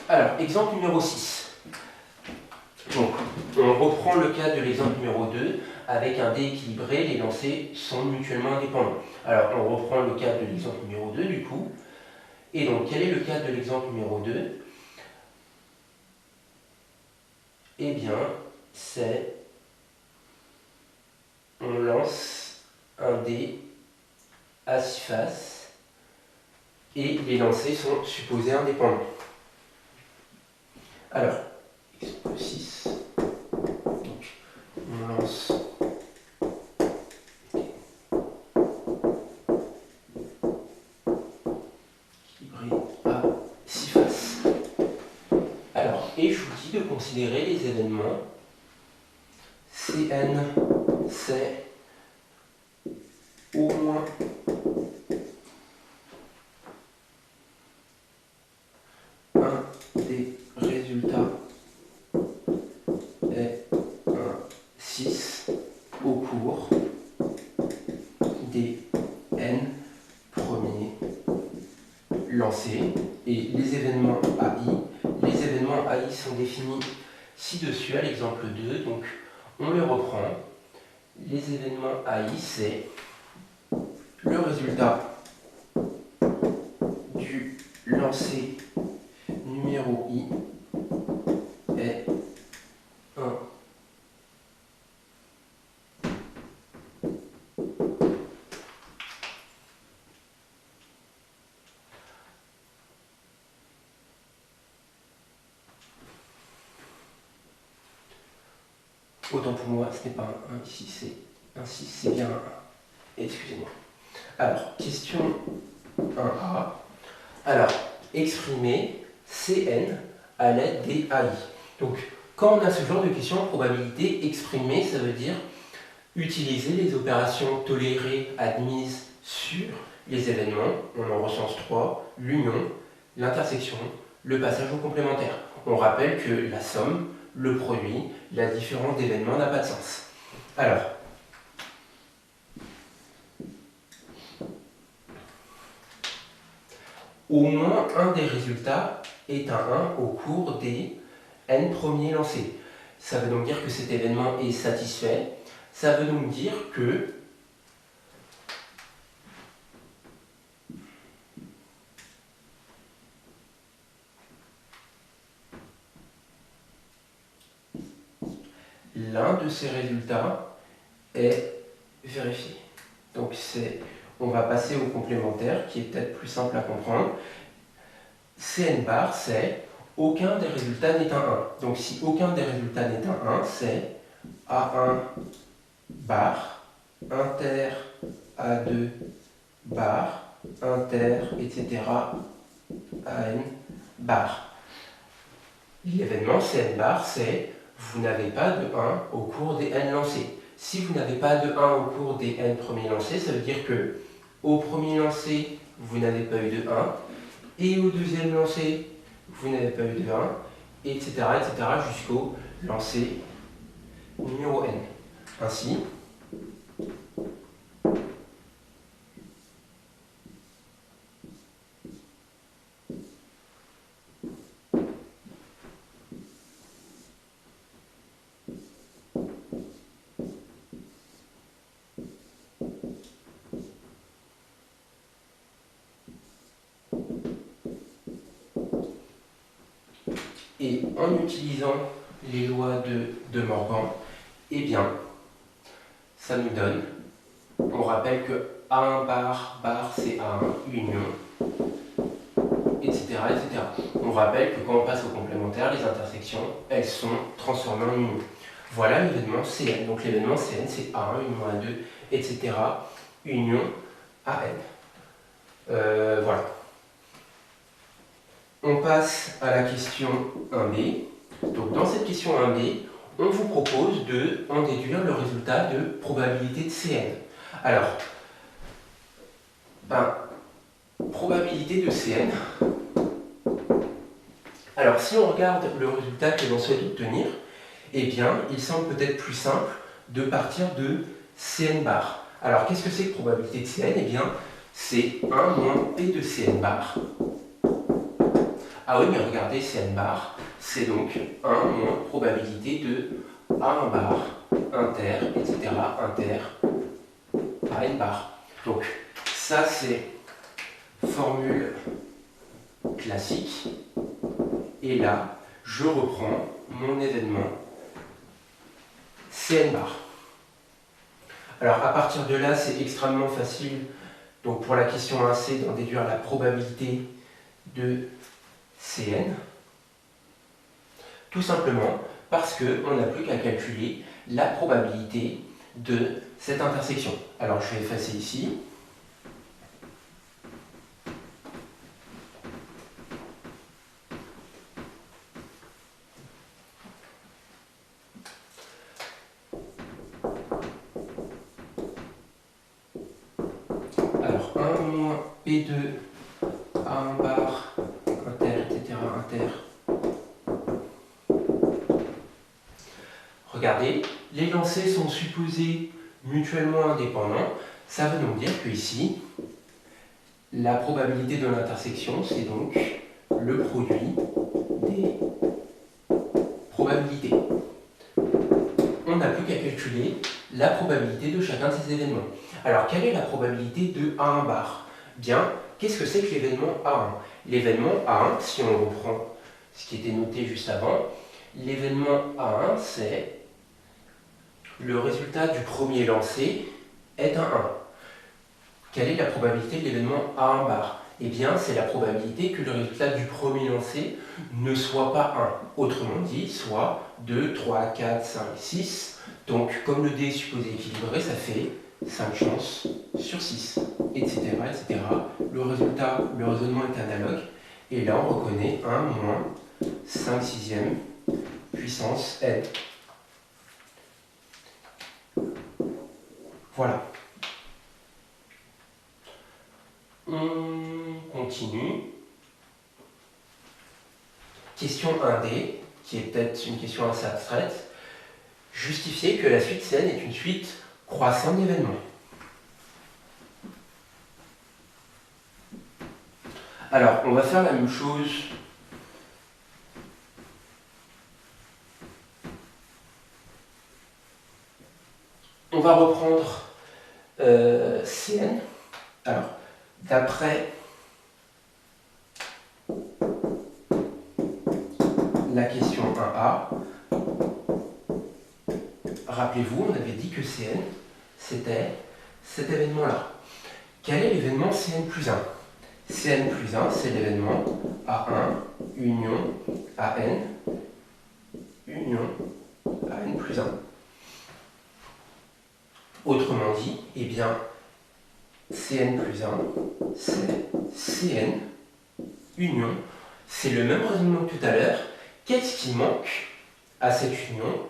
Alors, exemple numéro 6. Donc, on reprend le cas de l'exemple numéro 2. Avec un dé équilibré, les lancers sont mutuellement indépendants. Alors, on reprend le cas de l'exemple numéro 2, du coup. Et donc, quel est le cas de l'exemple numéro 2? Eh bien, c'est... on lance un dé à 6 faces et les lancers sont supposés indépendants. Alors, exemple 6, donc on lance équilibré à 6 faces. Alors, et je vous dis de considérer les événements Cn, c'est au moins un des résultats est un 6 au cours des n premiers lancés. Et les événements AI sont définis ci-dessus à l'exemple 2. Donc on les reprend. Les événements AI, c'est le résultat du lancer numéro I est 1. Autant pour moi, ce n'est pas un 1, ici c'est un 6, c'est bien un 1. Excusez-moi. Alors, question 1A. Alors, exprimer Cn à l'aide des AI. Donc, quand on a ce genre de question en probabilité, exprimer, ça veut dire utiliser les opérations tolérées admises sur les événements. On en recense 3, l'union, l'intersection, le passage au complémentaire. On rappelle que la somme, le produit, la différence d'événements n'a pas de sens. Alors, au moins un des résultats est un 1 au cours des n premiers lancés. Ça veut donc dire que cet événement est satisfait. Ça veut donc dire que l'un de ces résultats est vérifié. Donc on va passer au complémentaire qui est peut-être plus simple à comprendre. Cn bar, c'est aucun des résultats n'est un 1. Donc si aucun des résultats n'est un 1, c'est A1 bar, inter A2 bar, inter, etc. AN bar. L'événement Cn bar, c'est vous n'avez pas de 1 au cours des n lancés. Si vous n'avez pas de 1 au cours des n premiers lancés, ça veut dire que au premier lancé, vous n'avez pas eu de 1, et au deuxième lancé, vous n'avez pas eu de 1, etc., etc., jusqu'au lancer numéro n. Ainsi, et en utilisant les lois de Morgan, eh bien, ça nous donne, on rappelle que A1 bar, bar c'est A1, union, etc., etc. On rappelle que quand on passe au complémentaire, les intersections, elles sont transformées en union. Voilà l'événement Cn. Donc l'événement Cn, c'est A1, union A2, etc., union AN. Voilà. On passe à la question 1b. Donc dans cette question 1b, on vous propose de en déduire le résultat de probabilité de Cn. Alors, probabilité de Cn. Alors si on regarde le résultat que l'on souhaite obtenir, eh bien, il semble peut-être plus simple de partir de Cn bar. Alors qu'est-ce que c'est que probabilité de Cn? Eh bien, c'est 1 moins P de Cn bar. Ah oui, mais regardez, Cn bar, c'est donc 1 moins probabilité de A1 bar, inter, etc., inter, AN bar. Donc, ça c'est formule classique. Et là, je reprends mon événement Cn bar. Alors, à partir de là, c'est extrêmement facile. Donc, pour la question 1C, d'en déduire la probabilité de Cn. Tout simplement parce qu'on n'a plus qu'à calculer la probabilité de cette intersection. Alors, je vais effacer ici. Alors, 1 moins P2, A1 bar, inter, etc., inter. Regardez, les lancers sont supposés mutuellement indépendants. Ça veut donc dire que ici, la probabilité de l'intersection, c'est donc le produit des probabilités. On n'a plus qu'à calculer la probabilité de chacun de ces événements. Alors, quelle est la probabilité de A1 bar? Bien, qu'est-ce que c'est que l'événement A1? L'événement A1, si on reprend ce qui était noté juste avant, l'événement A1, c'est le résultat du premier lancé est un 1. Quelle est la probabilité de l'événement A1 bar? Eh bien, c'est la probabilité que le résultat du premier lancé ne soit pas 1. Autrement dit, soit 2, 3, 4, 5, 6. Donc, comme le dé est supposé équilibré, ça fait 5 chances sur 6, etc., etc. Le raisonnement est analogue. Et là, on reconnaît 1 moins 5 sixième puissance n. Voilà. On continue. Question 1D, qui est peut-être une question assez abstraite. Justifier que la suite Cn est une suite croissante d'événements. Alors, on va faire la même chose. On va reprendre Cn. Alors, d'après la question 1A, rappelez-vous, on avait dit que Cn, c'était cet événement-là. Quel est l'événement Cn plus 1? Cn plus 1, c'est l'événement A1, union AN, union AN plus 1. Autrement dit, eh bien, Cn plus 1, c'est Cn union. C'est le même raisonnement que tout à l'heure. Qu'est-ce qui manque à cette union,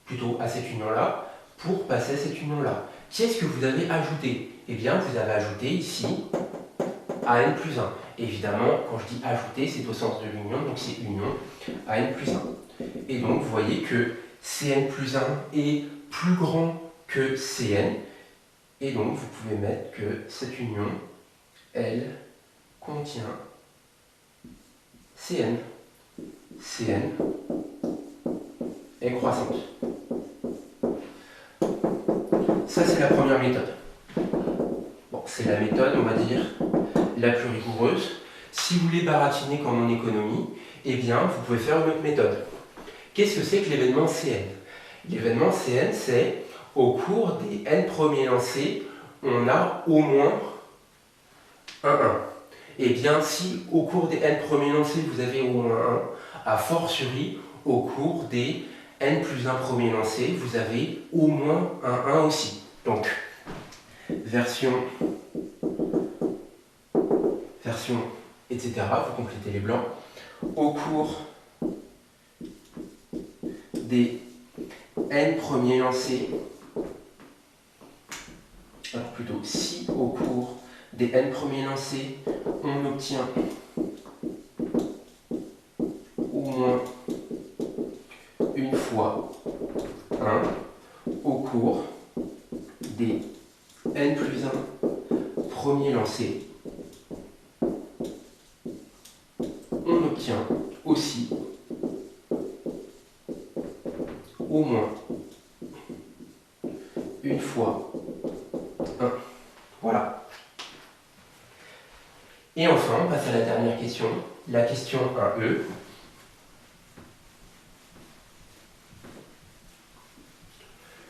plutôt à cette union-là, pour passer à cette union-là? Qu'est-ce que vous avez ajouté? Eh bien, vous avez ajouté ici AN plus 1. Évidemment, quand je dis ajouter, c'est au sens de l'union, donc c'est union AN plus 1. Et donc, vous voyez que Cn plus 1 est plus grand que Cn. Et donc, vous pouvez mettre que cette union, elle contient Cn. Cn est croissante. Ça, c'est la première méthode. Bon, c'est la méthode, on va dire, la plus rigoureuse. Si vous voulez baratiner comme en économie, eh bien, vous pouvez faire une autre méthode. Qu'est-ce que c'est que l'événement Cn? L'événement Cn, c'est au cours des n premiers lancés, on a au moins un 1. Eh bien, si au cours des n premiers lancés, vous avez au moins 1, a fortiori, au cours des n plus 1 premiers lancés, vous avez au moins un 1 aussi. Donc, version, etc. Vous complétez les blancs. Au cours des n premiers lancés, alors plutôt si au cours des n premiers lancés, on obtient au moins une fois 1, au cours des n plus 1 premiers lancés, on obtient contient aussi au moins une fois 1. Voilà. Et enfin, on passe à la dernière question, la question 1e.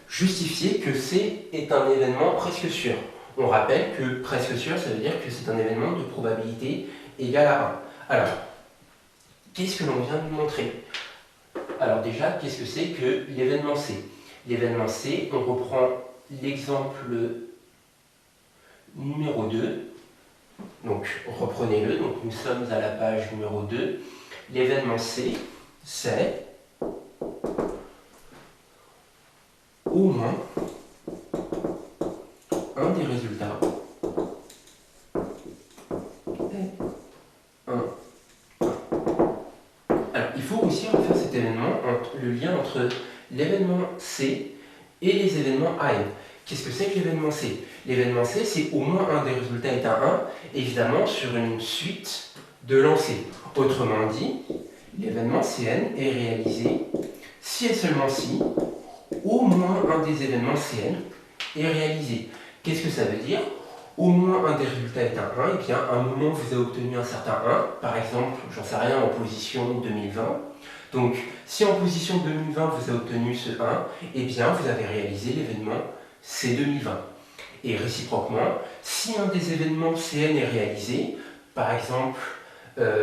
Justifier que C est un événement presque sûr. On rappelle que presque sûr, ça veut dire que c'est un événement de probabilité égale à 1. Alors, qu'est-ce que l'on vient de montrer? Alors déjà, qu'est-ce que c'est que l'événement C? L'événement C, on reprend l'exemple numéro 2. Donc, reprenez-le. Donc, nous sommes à la page numéro 2. L'événement C, c'est au moins un des résultats est 1. Alors, il faut réussir à faire cet événement, le lien entre l'événement C et les événements AM. Qu'est-ce que c'est que l'événement C? L'événement C, c'est au moins un des résultats est à 1, évidemment sur une suite de lancers. Autrement dit, l'événement Cn est réalisé si et seulement si au moins un des événements Cn est réalisé. Qu'est-ce que ça veut dire? Au moins un des résultats est un 1, et bien à un moment vous avez obtenu un certain 1, par exemple, j'en sais rien, en position 2020. Donc, si en position 2020 vous avez obtenu ce 1, et bien vous avez réalisé l'événement C 2020. Et réciproquement, si un des événements Cn est réalisé, par exemple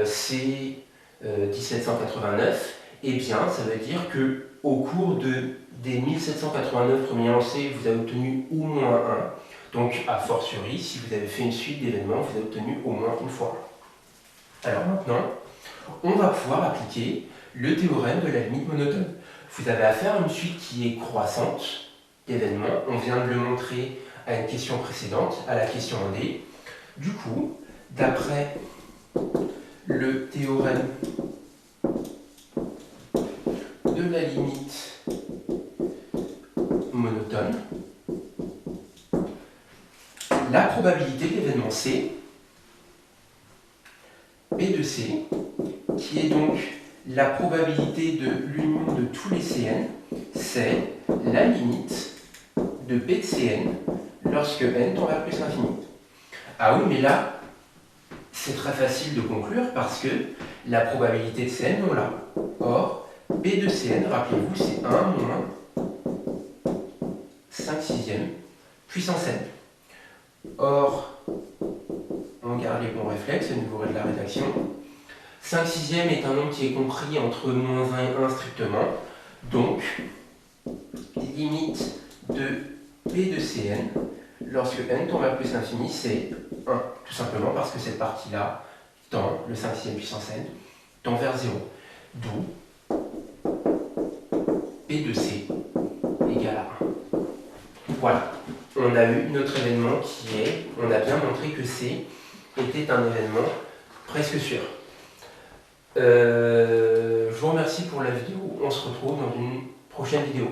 C 1789, et bien ça veut dire que au cours des 1789 premiers lancers, vous avez obtenu au moins 1. Donc, a fortiori, si vous avez fait une suite d'événements, vous avez obtenu au moins une fois 1. Alors maintenant, on va pouvoir appliquer le théorème de la limite monotone. Vous avez affaire à une suite qui est croissante d'événements. On vient de le montrer à une question précédente, à la question 1D. Du coup, d'après le théorème de la limite monotone, la probabilité de l'événement C, P de C, qui est donc la probabilité de l'union de tous les Cn, c'est la limite de P de Cn lorsque n tend vers plus l'infini. Ah oui, mais là, c'est très facile de conclure parce que la probabilité de Cn, on l'a. Or, P de Cn, rappelez-vous, c'est 1 moins 5/6 puissance n. Or, on garde les bons réflexes au niveau de la rédaction. 5/6 est un nombre qui est compris entre moins 1 et 1 strictement. Donc, limite de P de Cn, lorsque n tend vers plus l'infini, c'est 1. Tout simplement parce que cette partie-là tend, le 5/6 puissance n, tend vers 0. D'où P de C égale à 1. Voilà, on a eu notre événement qui est, on a bien montré que C était un événement presque sûr. Je vous remercie pour la vidéo, on se retrouve dans une prochaine vidéo.